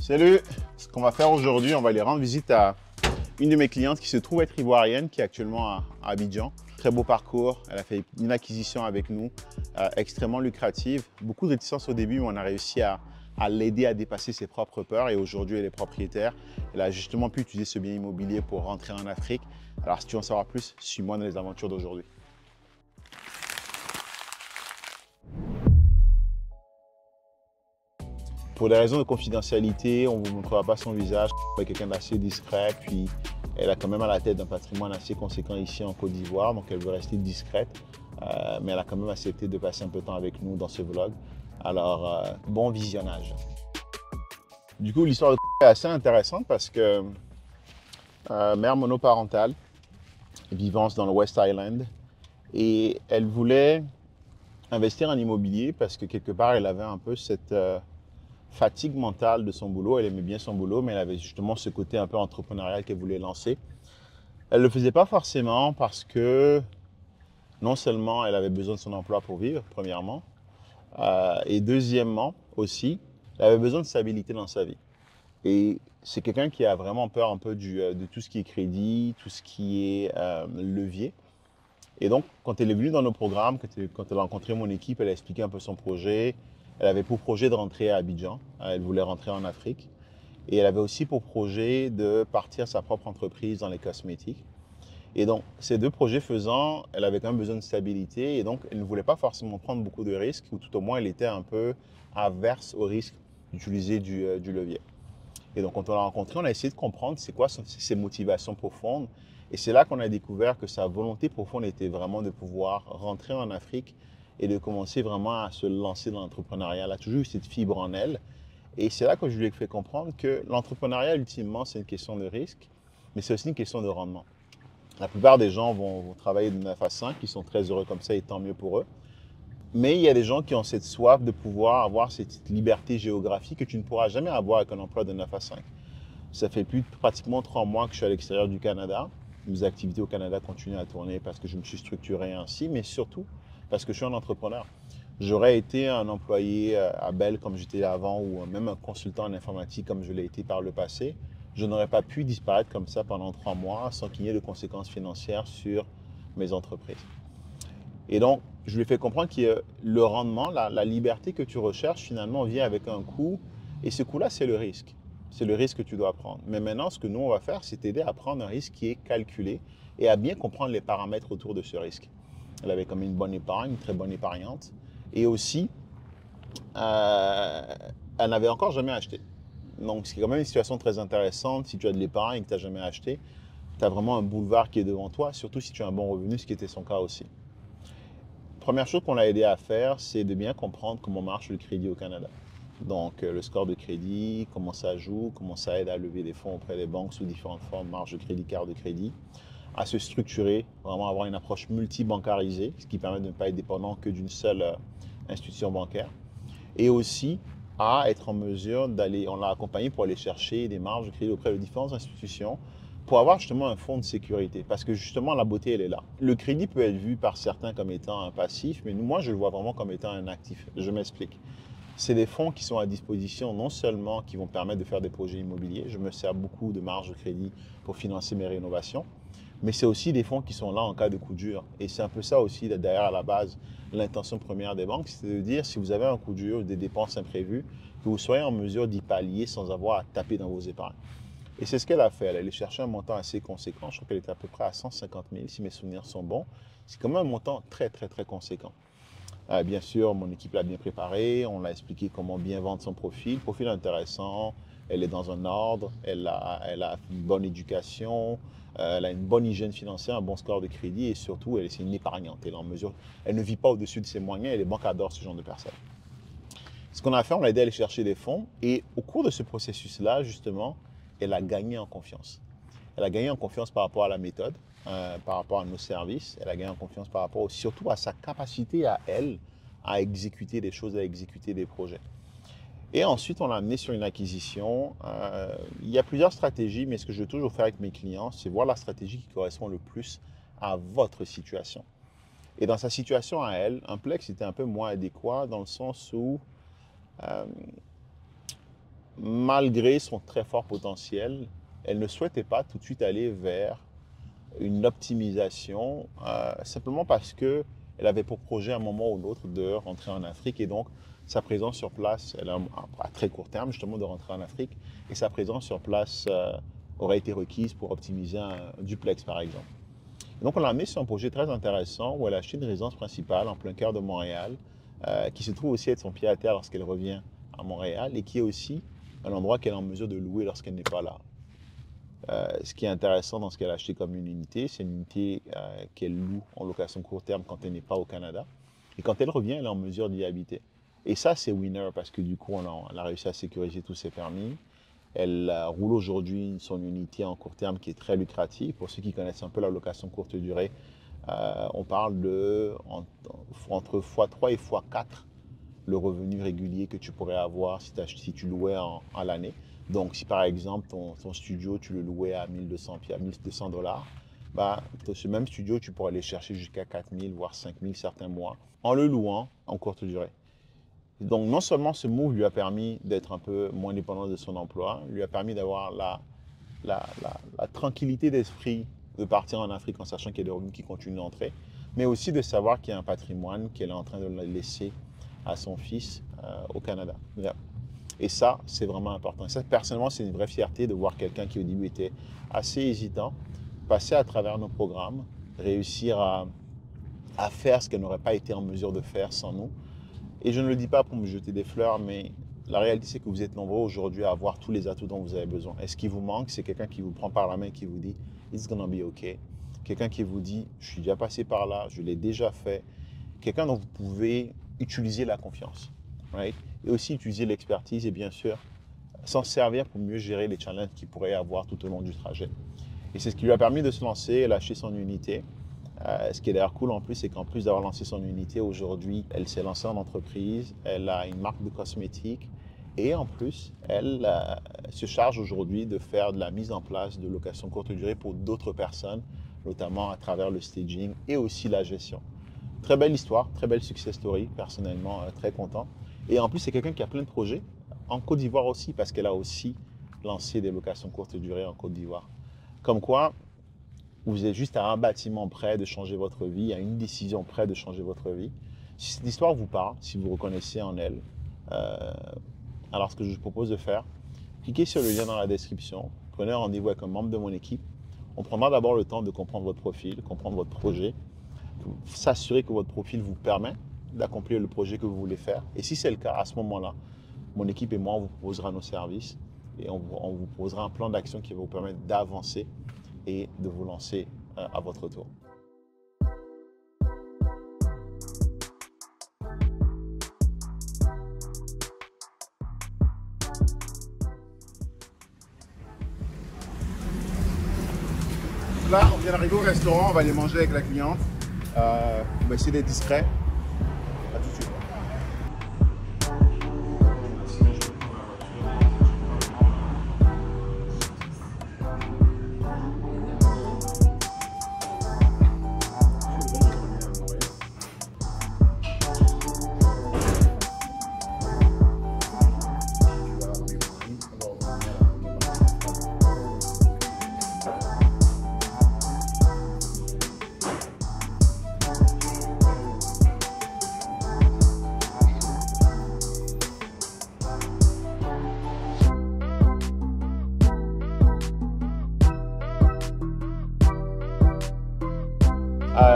Salut! Ce qu'on va faire aujourd'hui, on va aller rendre visite à une de mes clientes qui se trouve être ivoirienne, qui est actuellement à Abidjan. Très beau parcours, elle a fait une acquisition avec nous, extrêmement lucrative. Beaucoup de réticence au début, mais on a réussi à l'aider à dépasser ses propres peurs et aujourd'hui elle est propriétaire. Elle a justement pu utiliser ce bien immobilier pour rentrer en Afrique. Alors si tu veux en savoir plus, suis-moi dans les aventures d'aujourd'hui. Pour des raisons de confidentialité, on ne vous montrera pas son visage. Elle est quelqu'un d'assez discret, puis elle a quand même à la tête d'un patrimoine assez conséquent ici en Côte d'Ivoire, donc elle veut rester discrète, mais elle a quand même accepté de passer un peu de temps avec nous dans ce vlog. Alors, bon visionnage. Du coup, l'histoire de est assez intéressante parce que mère monoparentale, vivant dans le West Island, et elle voulait investir en immobilier parce que quelque part, elle avait un peu cette fatigue mentale de son boulot. Elle aimait bien son boulot, mais elle avait justement ce côté un peu entrepreneurial qu'elle voulait lancer. Elle ne le faisait pas forcément parce que non seulement elle avait besoin de son emploi pour vivre, premièrement, et deuxièmement aussi, elle avait besoin de stabilité dans sa vie. Et c'est quelqu'un qui a vraiment peur un peu de tout ce qui est crédit, tout ce qui est levier. Et donc, quand elle est venue dans nos programmes, quand elle a rencontré mon équipe, elle a expliqué un peu son projet. Elle avait pour projet de rentrer à Abidjan. Elle voulait rentrer en Afrique. Et elle avait aussi pour projet de partir sa propre entreprise dans les cosmétiques. Et donc, ces deux projets faisant, elle avait quand même besoin de stabilité. Et donc, elle ne voulait pas forcément prendre beaucoup de risques, ou tout au moins, elle était un peu averse au risque d'utiliser du levier. Et donc, quand on l'a rencontrée, on a essayé de comprendre c'est quoi ses motivations profondes. Et c'est là qu'on a découvert que sa volonté profonde était vraiment de pouvoir rentrer en Afrique et de commencer vraiment à se lancer dans l'entrepreneuriat. Elle a toujours eu cette fibre en elle. Et c'est là que je lui ai fait comprendre que l'entrepreneuriat, ultimement, c'est une question de risque, mais c'est aussi une question de rendement. La plupart des gens vont travailler de 9 à 5, ils sont très heureux comme ça et tant mieux pour eux. Mais il y a des gens qui ont cette soif de pouvoir avoir cette liberté géographique que tu ne pourras jamais avoir avec un emploi de 9 à 5. Ça fait pratiquement 3 mois que je suis à l'extérieur du Canada. Mes activités au Canada continuent à tourner parce que je me suis structuré ainsi, mais surtout parce que je suis un entrepreneur. J'aurais été un employé à Bell comme j'étais avant ou même un consultant en informatique comme je l'ai été par le passé. Je n'aurais pas pu disparaître comme ça pendant 3 mois sans qu'il y ait de conséquences financières sur mes entreprises. Et donc, je lui ai fait comprendre que le rendement, la liberté que tu recherches, finalement, vient avec un coût. Et ce coût-là, c'est le risque. C'est le risque que tu dois prendre. Mais maintenant, ce que nous, on va faire, c'est t'aider à prendre un risque qui est calculé et à bien comprendre les paramètres autour de ce risque. Elle avait comme une bonne épargne, une très bonne épargnante. Et aussi, elle n'avait encore jamais acheté. Donc, c'est quand même une situation très intéressante. Si tu as de l'épargne et que tu n'as jamais acheté, tu as vraiment un boulevard qui est devant toi, surtout si tu as un bon revenu, ce qui était son cas aussi. Première chose qu'on l'a aidé à faire, c'est de bien comprendre comment marche le crédit au Canada. Donc, le score de crédit, comment ça joue, comment ça aide à lever des fonds auprès des banques sous différentes formes, marge de crédit, carte de crédit, à se structurer, vraiment avoir une approche multi-bancarisée, ce qui permet de ne pas être dépendant que d'une seule institution bancaire. Et aussi à être en mesure d'aller, on l'a accompagné pour aller chercher des marges de crédit auprès de différentes institutions pour avoir justement un fonds de sécurité. Parce que justement, la beauté, elle est là. Le crédit peut être vu par certains comme étant un passif, mais moi, je le vois vraiment comme étant un actif. Je m'explique. C'est des fonds qui sont à disposition, non seulement qui vont permettre de faire des projets immobiliers, je me sers beaucoup de marge de crédit pour financer mes rénovations, mais c'est aussi des fonds qui sont là en cas de coup dur. Et c'est un peu ça aussi, derrière à la base, l'intention première des banques, c'est de dire si vous avez un coup dur, des dépenses imprévues, que vous soyez en mesure d'y pallier sans avoir à taper dans vos épargnes. Et c'est ce qu'elle a fait. Elle est allée chercher un montant assez conséquent. Je crois qu'elle était à peu près à 150 000, si mes souvenirs sont bons. C'est quand même un montant très, très, très conséquent. Bien sûr, mon équipe l'a bien préparé. On l'a expliqué comment bien vendre son profil. Profil intéressant. Elle est dans un ordre. Elle a une bonne éducation. Elle a une bonne hygiène financière, un bon score de crédit. Et surtout, elle est une épargnante. Elle est en mesure. Elle ne vit pas au-dessus de ses moyens. Et les banques adorent ce genre de personnes. Ce qu'on a fait, on l'a aidé à aller chercher des fonds. Et au cours de ce processus-là, justement, elle a gagné en confiance. Elle a gagné en confiance par rapport à la méthode, par rapport à nos services. Elle a gagné en confiance par rapport surtout à sa capacité à elle à exécuter des choses, à exécuter des projets. Et ensuite, on l'a amené sur une acquisition. Il y a plusieurs stratégies, mais ce que je veux toujours faire avec mes clients, c'est voir la stratégie qui correspond le plus à votre situation. Et dans sa situation à elle, un Plex était un peu moins adéquat dans le sens où malgré son très fort potentiel, elle ne souhaitait pas tout de suite aller vers une optimisation, simplement parce qu'elle avait pour projet à un moment ou l'autre de rentrer en Afrique et donc sa présence sur place, elle a à très court terme justement de rentrer en Afrique et sa présence sur place aurait été requise pour optimiser un duplex par exemple. Et donc on l'a mis sur un projet très intéressant où elle a acheté une résidence principale en plein cœur de Montréal qui se trouve aussi être son pied à terre lorsqu'elle revient à Montréal et qui est aussi un endroit qu'elle est en mesure de louer lorsqu'elle n'est pas là. Ce qui est intéressant dans ce qu'elle a acheté comme une unité, c'est une unité qu'elle loue en location court terme quand elle n'est pas au Canada. Et quand elle revient, elle est en mesure d'y habiter. Et ça, c'est winner parce que du coup, elle a réussi à sécuriser tous ses permis. Elle roule aujourd'hui son unité en court terme qui est très lucrative. Pour ceux qui connaissent un peu la location courte durée, on parle de entre x3 et x4 le revenu régulier que tu pourrais avoir si tu louais à l'année. Donc, si par exemple, ton studio, tu le louais à 1200 $, bah, ce même studio, tu pourrais aller chercher jusqu'à 4000 voire 5000 certains mois en le louant en courte durée. Donc, non seulement ce move lui a permis d'être un peu moins dépendant de son emploi, lui a permis d'avoir la tranquillité d'esprit de partir en Afrique en sachant qu'il y a des revenus qui continuent d'entrer, mais aussi de savoir qu'il y a un patrimoine qu'elle est en train de laisser à son fils au Canada. Et ça, c'est vraiment important. Et ça, personnellement, c'est une vraie fierté de voir quelqu'un qui au début était assez hésitant, passer à travers nos programmes, réussir à faire ce qu'elle n'aurait pas été en mesure de faire sans nous. Et je ne le dis pas pour me jeter des fleurs, mais la réalité, c'est que vous êtes nombreux aujourd'hui à avoir tous les atouts dont vous avez besoin. Et ce qui vous manque, c'est quelqu'un qui vous prend par la main et qui vous dit « It's gonna be okay ». Quelqu'un qui vous dit « Je suis déjà passé par là, je l'ai déjà fait ». Quelqu'un dont vous pouvez utiliser la confiance. Right? Et aussi utiliser l'expertise et bien sûr s'en servir pour mieux gérer les challenges qu'il pourrait y avoir tout au long du trajet. Et c'est ce qui lui a permis de se lancer, elle a acheté son unité. Ce qui est d'ailleurs cool en plus, c'est qu'en plus d'avoir lancé son unité, aujourd'hui, elle s'est lancée en entreprise, elle a une marque de cosmétiques et en plus, elle se charge aujourd'hui de faire de la mise en place de location courte durée pour d'autres personnes, notamment à travers le staging et aussi la gestion. Très belle histoire, très belle success story, personnellement très content. Et en plus, c'est quelqu'un qui a plein de projets en Côte d'Ivoire aussi, parce qu'elle a aussi lancé des locations courte durée en Côte d'Ivoire. Comme quoi, vous êtes juste à un bâtiment près de changer votre vie, à une décision près de changer votre vie. Si cette histoire vous parle, si vous reconnaissez en elle, alors ce que je vous propose de faire, cliquez sur le lien dans la description, prenez rendez-vous avec un membre de mon équipe. On prendra d'abord le temps de comprendre votre profil, comprendre votre projet, s'assurer que votre profil vous permet d'accomplir le projet que vous voulez faire. Et si c'est le cas, à ce moment-là, mon équipe et moi, on vous proposera nos services et on vous proposera un plan d'action qui va vous permettre d'avancer et de vous lancer à votre tour. Là, on vient d'arriver au restaurant, on va aller manger avec la cliente. On va essayer d'être discret. À tout de suite.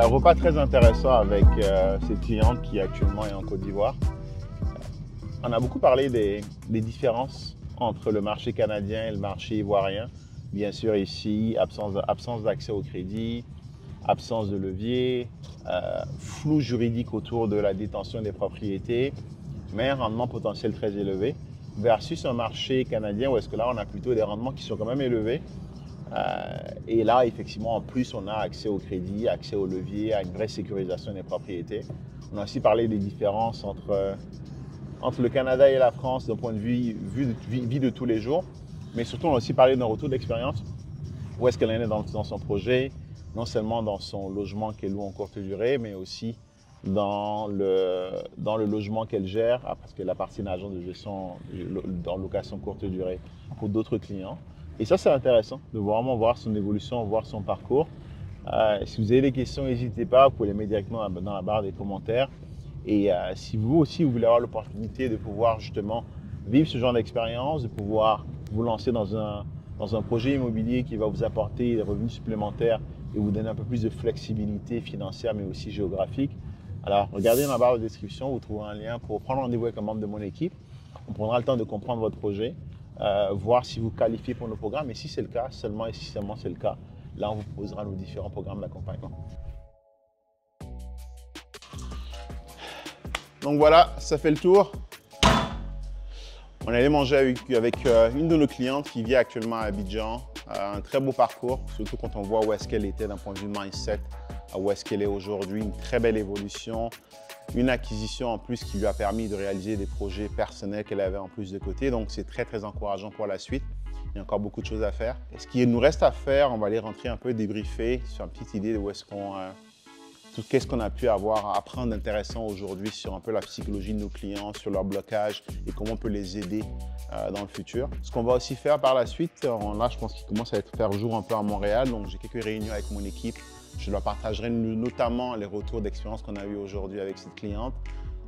Repas très intéressant avec cette cliente qui actuellement est en Côte d'Ivoire. On a beaucoup parlé des différences entre le marché canadien et le marché ivoirien. Bien sûr ici, absence d'accès au crédit, absence de levier, flou juridique autour de la détention des propriétés, mais un rendement potentiel très élevé, versus un marché canadien où est-ce que là on a plutôt des rendements qui sont quand même élevés. Et là, effectivement, en plus, on a accès au crédit, accès au levier, à une vraie sécurisation des propriétés. On a aussi parlé des différences entre le Canada et la France d'un point de vue vie de tous les jours. Mais surtout, on a aussi parlé d'un retour d'expérience. Où est-ce qu'elle en est dans son projet, non seulement dans son logement qu'elle loue en courte durée, mais aussi dans le logement qu'elle gère, parce qu'elle appartient à une agence de gestion dans location courte durée pour d'autres clients. Et ça, c'est intéressant de vraiment voir son évolution, voir son parcours. Si vous avez des questions, n'hésitez pas, vous pouvez les mettre directement dans la barre des commentaires. Et si vous aussi, vous voulez avoir l'opportunité de pouvoir justement vivre ce genre d'expérience, de pouvoir vous lancer dans un projet immobilier qui va vous apporter des revenus supplémentaires et vous donner un peu plus de flexibilité financière, mais aussi géographique, alors regardez dans la barre de description, vous trouverez un lien pour prendre rendez-vous avec un membre de mon équipe. On prendra le temps de comprendre votre projet, voir si vous qualifiez pour nos programmes. Et si c'est le cas, seulement et si seulement c'est le cas, là on vous proposera nos différents programmes d'accompagnement. Donc voilà, ça fait le tour. On allait manger avec une de nos clientes qui vit actuellement à Abidjan. Un très beau parcours, surtout quand on voit où est-ce qu'elle était d'un point de vue mindset, à où est-ce qu'elle est aujourd'hui. Une très belle évolution, une acquisition en plus qui lui a permis de réaliser des projets personnels qu'elle avait en plus de côté. Donc c'est très très encourageant pour la suite. Il y a encore beaucoup de choses à faire. Et ce qu'il nous reste à faire, on va aller rentrer un peu débriefer sur une petite idée de où est-ce qu'on... Qu'est-ce qu'on a pu avoir à apprendre d'intéressant aujourd'hui sur un peu la psychologie de nos clients, sur leur blocage et comment on peut les aider dans le futur. Ce qu'on va aussi faire par la suite, là je pense qu'il commence à faire jour un peu à Montréal, donc j'ai quelques réunions avec mon équipe. Je leur partagerai notamment les retours d'expérience qu'on a eu aujourd'hui avec cette cliente.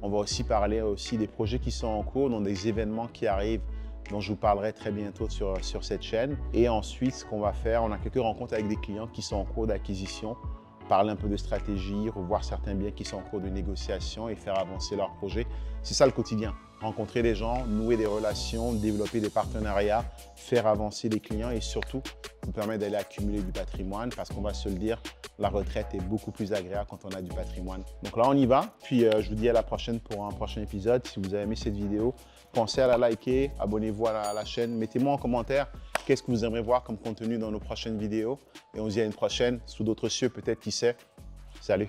On va aussi parler des projets qui sont en cours, donc des événements qui arrivent dont je vous parlerai très bientôt sur cette chaîne. Et ensuite, ce qu'on va faire, on a quelques rencontres avec des clients qui sont en cours d'acquisition, parler un peu de stratégie, revoir certains biens qui sont en cours de négociation et faire avancer leurs projets. C'est ça le quotidien. Rencontrer des gens, nouer des relations, développer des partenariats, faire avancer les clients et surtout nous permettre d'aller accumuler du patrimoine parce qu'on va se le dire, la retraite est beaucoup plus agréable quand on a du patrimoine. Donc là, on y va. Puis je vous dis à la prochaine pour un prochain épisode. Si vous avez aimé cette vidéo, pensez à la liker, abonnez-vous à la chaîne, mettez-moi en commentaire qu'est-ce que vous aimeriez voir comme contenu dans nos prochaines vidéos. Et on se dit à une prochaine, sous d'autres cieux, peut-être, qui sait. Salut!